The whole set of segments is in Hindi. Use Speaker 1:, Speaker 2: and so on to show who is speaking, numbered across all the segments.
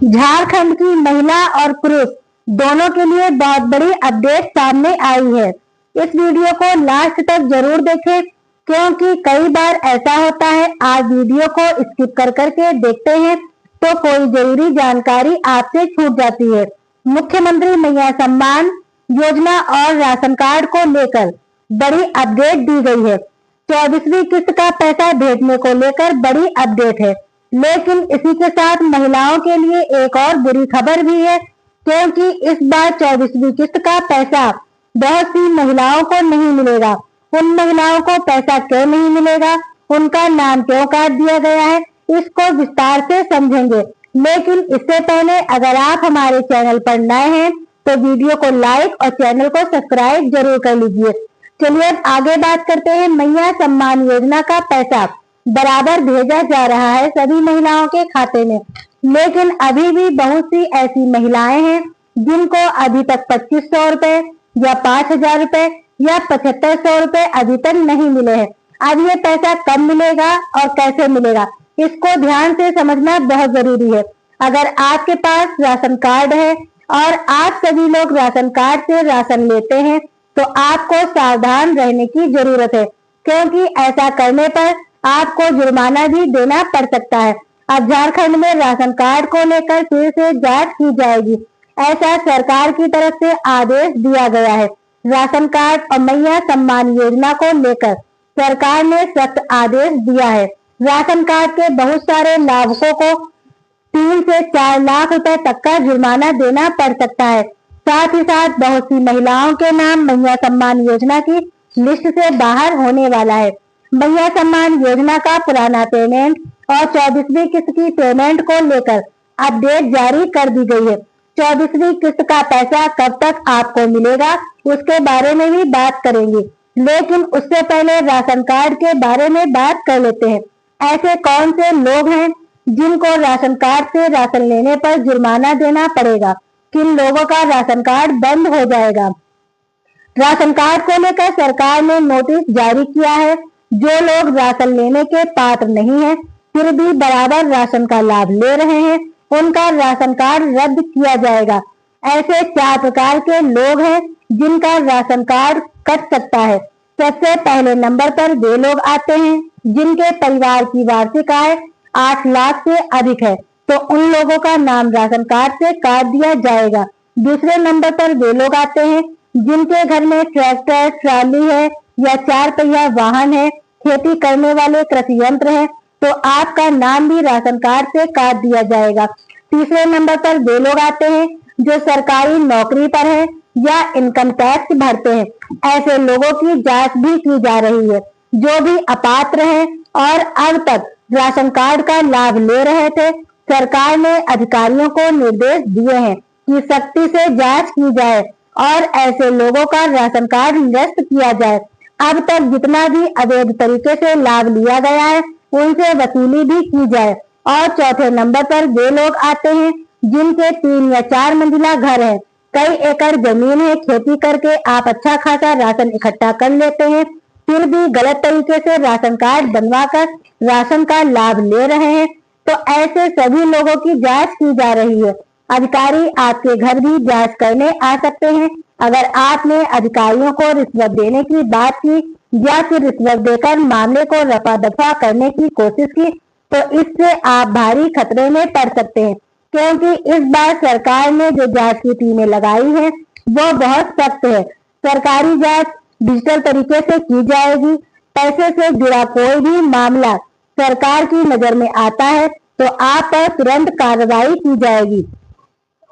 Speaker 1: झारखंड की महिला और पुरुष दोनों के लिए बहुत बड़ी अपडेट सामने आई है। इस वीडियो को लास्ट तक जरूर देखें क्योंकि कई बार ऐसा होता है आज वीडियो को स्किप कर करके देखते हैं तो कोई जरूरी जानकारी आपसे छूट जाती है। मुख्यमंत्री मैया सम्मान योजना और राशन कार्ड को लेकर बड़ी अपडेट दी गई है। 24वीं किस्त का पैसा भेजने को लेकर बड़ी अपडेट है, लेकिन इसी के साथ महिलाओं के लिए एक और बुरी खबर भी है क्योंकि इस बार 24वीं किस्त का पैसा बहुत सी महिलाओं को नहीं मिलेगा। उन महिलाओं को पैसा क्यों नहीं मिलेगा, उनका नाम क्यों काट दिया गया है, इसको विस्तार से समझेंगे। लेकिन इससे पहले अगर आप हमारे चैनल पर नए हैं तो वीडियो को लाइक और चैनल को सब्सक्राइब जरूर कर लीजिए। चलिए अब आगे बात करते हैं। मैया सम्मान योजना का पैसा बराबर भेजा जा रहा है सभी महिलाओं के खाते में, लेकिन अभी भी बहुत सी ऐसी महिलाएं हैं जिनको अभी तक 2500 रुपए या 5000 रुपए या 7500 रुपए अभी तक नहीं मिले हैं। अब ये पैसा कब मिलेगा और कैसे मिलेगा, इसको ध्यान से समझना बहुत जरूरी है। अगर आपके पास राशन कार्ड है और आप सभी लोग राशन कार्ड से राशन लेते हैं तो आपको सावधान रहने की जरूरत है क्योंकि ऐसा करने पर आपको जुर्माना भी देना पड़ सकता है। अब झारखंड में राशन कार्ड को लेकर फिर से जांच की जाएगी, ऐसा सरकार की तरफ से आदेश दिया गया है। राशन कार्ड और मैया सम्मान योजना को लेकर सरकार ने सख्त आदेश दिया है। राशन कार्ड के बहुत सारे लाभुकों को 3 से 4 लाख रुपए तक का जुर्माना देना पड़ सकता है। साथ ही साथ बहुत सी महिलाओं के नाम मैया सम्मान योजना की लिस्ट से बाहर होने वाला है। मैया सम्मान योजना का पुराना पेमेंट और 24वीं किस्त की पेमेंट को लेकर अपडेट जारी कर दी गई है। 24वीं किस्त का पैसा कब तक आपको मिलेगा उसके बारे में भी बात करेंगे, लेकिन उससे पहले राशन कार्ड के बारे में बात कर लेते हैं। ऐसे कौन से लोग हैं जिनको राशन कार्ड से राशन लेने पर जुर्माना देना पड़ेगा, किन लोगों का राशन कार्ड बंद हो जाएगा। राशन कार्ड को लेकर सरकार ने नोटिस जारी किया है। जो लोग राशन लेने के पात्र नहीं है फिर भी बराबर राशन का लाभ ले रहे हैं उनका राशन कार्ड रद्द किया जाएगा। ऐसे 4 प्रकार के लोग हैं जिनका राशन कार्ड कट सकता है। सबसे पहले नंबर पर वे लोग आते हैं जिनके परिवार की वार्षिक आय 8 लाख से अधिक है तो उन लोगों का नाम राशन कार्ड से काट दिया जाएगा। दूसरे नंबर पर वे लोग आते हैं जिनके घर में ट्रैक्टर, ट्राली है या 4 पहिया वाहन है, खेती करने वाले कृषि यंत्र है तो आपका नाम भी राशन कार्ड से काट दिया जाएगा। तीसरे नंबर पर वे लोग आते हैं जो सरकारी नौकरी पर है या इनकम टैक्स भरते हैं। ऐसे लोगों की जांच भी की जा रही है। जो भी अपात्र हैं और अब तक राशन कार्ड का लाभ ले रहे थे, सरकार ने अधिकारियों को निर्देश दिए हैं कि सख्ती से जांच की जाए और ऐसे लोगों का राशन कार्ड निरस्त किया जाए। अब तक जितना भी अवैध तरीके से लाभ लिया गया है उनसे वसूली भी की जाए। और चौथे नंबर पर वे लोग आते हैं जिनके 3 या 4 मंजिला घर है, कई एकड़ जमीन है, खेती करके आप अच्छा खासा राशन इकट्ठा कर लेते हैं फिर भी गलत तरीके से राशन कार्ड बनवाकर राशन का लाभ ले रहे हैं तो ऐसे सभी लोगों की जांच की जा रही है। अधिकारी आपके घर भी जांच करने आ सकते हैं। अगर आपने अधिकारियों को रिश्वत देने की बात की या फिर रिश्वत देकर मामले को रफा दफा करने की कोशिश की तो इससे आप भारी खतरे में पड़ सकते हैं क्योंकि इस बार सरकार ने जो जांच की टीमें लगाई है वो बहुत सख्त है। सरकारी जांच डिजिटल तरीके से की जाएगी। पैसे से जुड़ा कोई भी मामला सरकार की नजर में आता है तो आप पर तुरंत कार्रवाई की जाएगी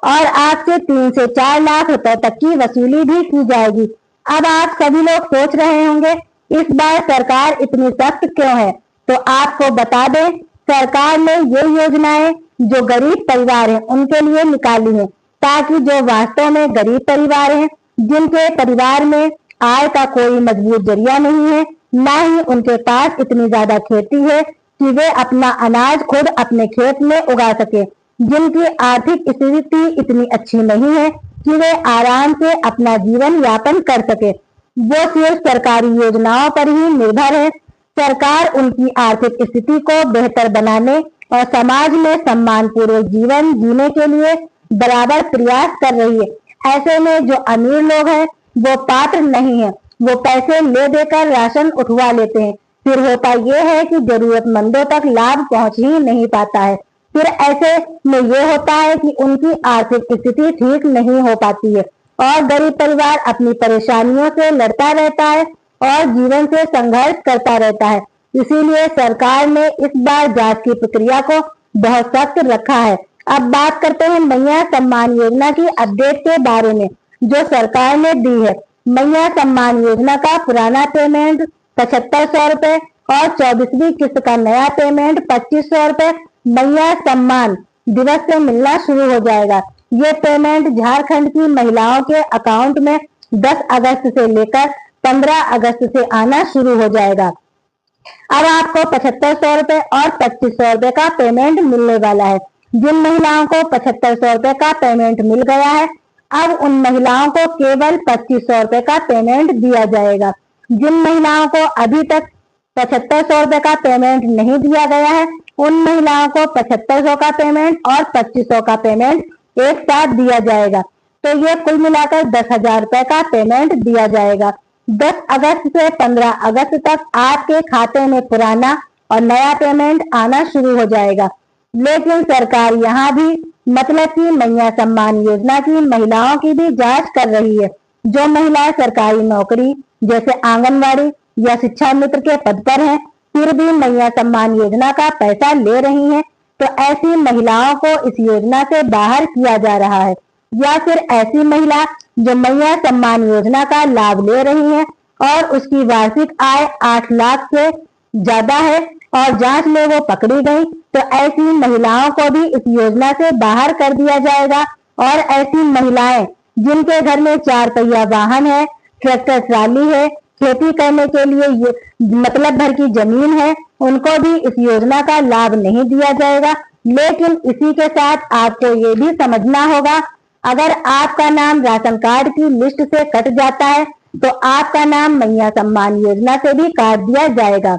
Speaker 1: और आपसे 3 से 4 लाख रुपए तक की वसूली भी की जाएगी। अब आप सभी लोग सोच रहे होंगे इस बार सरकार इतनी सख्त क्यों है, तो आपको बता दें सरकार ने ये योजनाएं जो गरीब परिवार हैं उनके लिए निकाली है ताकि जो वास्तव में गरीब परिवार हैं, जिनके परिवार में आय का कोई मजबूत जरिया नहीं है, ना ही उनके पास इतनी ज्यादा खेती है कि वे अपना अनाज खुद अपने खेत में उगा सके, जिनकी आर्थिक स्थिति इतनी अच्छी नहीं है कि वे आराम से अपना जीवन यापन कर सके, वो सिर्फ सरकारी योजनाओं पर ही निर्भर है। सरकार उनकी आर्थिक स्थिति को बेहतर बनाने और समाज में सम्मानपूर्वक जीवन जीने के लिए बराबर प्रयास कर रही है। ऐसे में जो अमीर लोग हैं वो पात्र नहीं है, वो पैसे ले देकर राशन उठवा लेते हैं। फिर होता यह है कि जरूरतमंदों तक लाभ पहुंच ही नहीं पाता है। फिर ऐसे में ये होता है कि उनकी आर्थिक स्थिति ठीक नहीं हो पाती है और गरीब परिवार अपनी परेशानियों से लड़ता रहता है और जीवन से संघर्ष करता रहता है। इसीलिए सरकार ने इस बार जांच की प्रक्रिया को बहुत सख्त रखा है। अब बात करते हैं मैया सम्मान योजना की अपडेट के बारे में जो सरकार ने दी है। मैया सम्मान योजना का पुराना पेमेंट 7500 रुपए और 24वीं किस्त का नया पेमेंट 2500 रुपए मैया सम्मान दिवस से मिलना शुरू हो जाएगा। ये पेमेंट झारखंड की महिलाओं के अकाउंट में 10 अगस्त से लेकर 15 अगस्त से आना शुरू हो जाएगा। अब आपको 7500 रुपए और 2500 रुपए का पेमेंट मिलने वाला है। जिन महिलाओं को 7500 रुपए का पेमेंट मिल गया है, अब उन महिलाओं को केवल 2500 रुपए का पेमेंट दिया जाएगा। जिन महिलाओं को अभी तक 7500 रुपए का पेमेंट नहीं दिया गया है, उन महिलाओं को 7500 का पेमेंट और 2500 का पेमेंट एक साथ दिया जाएगा। तो ये कुल मिलाकर 10,000 रुपए का पेमेंट दिया जाएगा। 10 अगस्त से 15 अगस्त तक आपके खाते में पुराना और नया पेमेंट आना शुरू हो जाएगा। लेकिन सरकार यहाँ भी मतलब कि मैया सम्मान योजना की महिलाओं की भी जांच कर रही है। जो महिलाएं सरकारी नौकरी जैसे आंगनवाड़ी या शिक्षा मित्र के पद पर हैं, फिर भी मैया सम्मान योजना का पैसा ले रही हैं, तो ऐसी महिलाओं को इस योजना से बाहर किया जा रहा है। या फिर ऐसी महिला जो मैया सम्मान योजना का लाभ ले रही है और उसकी वार्षिक आय 8 लाख से ज्यादा है और जांच में वो पकड़ी गई, तो ऐसी महिलाओं को भी इस योजना से बाहर कर दिया जाएगा। और ऐसी महिलाएं जिनके घर में 4 पहिया वाहन है, ट्रैक्टर ट्राली है, खेती करने के लिए ये मतलब भर की जमीन है, उनको भी इस योजना का लाभ नहीं दिया जाएगा। लेकिन इसी के साथ आपको ये भी समझना होगा, अगर आपका नाम राशन कार्ड की लिस्ट से कट जाता है तो आपका नाम मैया सम्मान योजना से भी काट दिया जाएगा।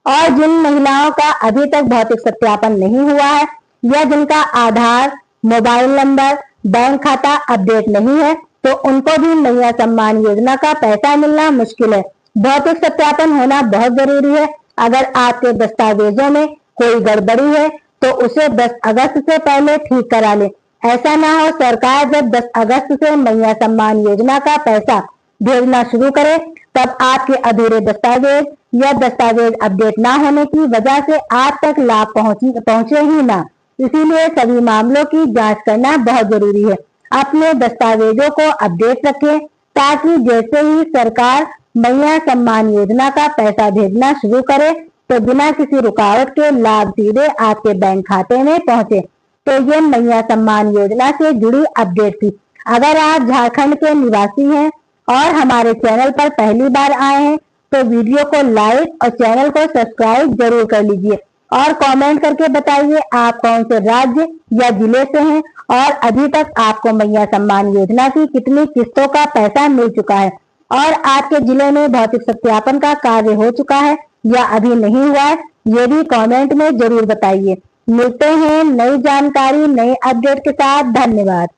Speaker 1: और जिन महिलाओं का अभी तक भौतिक सत्यापन नहीं हुआ है या जिनका आधार, मोबाइल नंबर, बैंक खाता अपडेट नहीं है, तो उनको भी मैया सम्मान योजना का पैसा मिलना मुश्किल है। भौतिक सत्यापन होना बहुत जरूरी है। अगर आपके दस्तावेजों में कोई गड़बड़ी है तो उसे 10 अगस्त से पहले ठीक करा ले। ऐसा ना हो सरकार जब 10 अगस्त से मैया सम्मान योजना का पैसा भेजना शुरू करे तब आपके अधूरे दस्तावेज या दस्तावेज अपडेट ना होने की वजह से आप तक लाभ पहुंचे ही ना। इसीलिए सभी मामलों की जांच करना बहुत जरूरी है। अपने दस्तावेजों को अपडेट रखें ताकि जैसे ही सरकार मैया सम्मान योजना का पैसा भेजना शुरू करे तो बिना किसी रुकावट के लाभ सीधे आपके बैंक खाते में पहुंचे। तो ये मैया सम्मान योजना से जुड़ी अपडेट थी। अगर आप झारखंड के निवासी हैं और हमारे चैनल पर पहली बार आए हैं तो वीडियो को लाइक और चैनल को सब्सक्राइब जरूर कर लीजिए और कमेंट करके बताइए आप कौन से राज्य या जिले से हैं और अभी तक आपको मैया सम्मान योजना की कितनी किस्तों का पैसा मिल चुका है और आपके जिले में भौतिक सत्यापन का कार्य हो चुका है या अभी नहीं हुआ है, ये भी कमेंट में जरूर बताइए। मिलते हैं नई जानकारी नए अपडेट के साथ। धन्यवाद।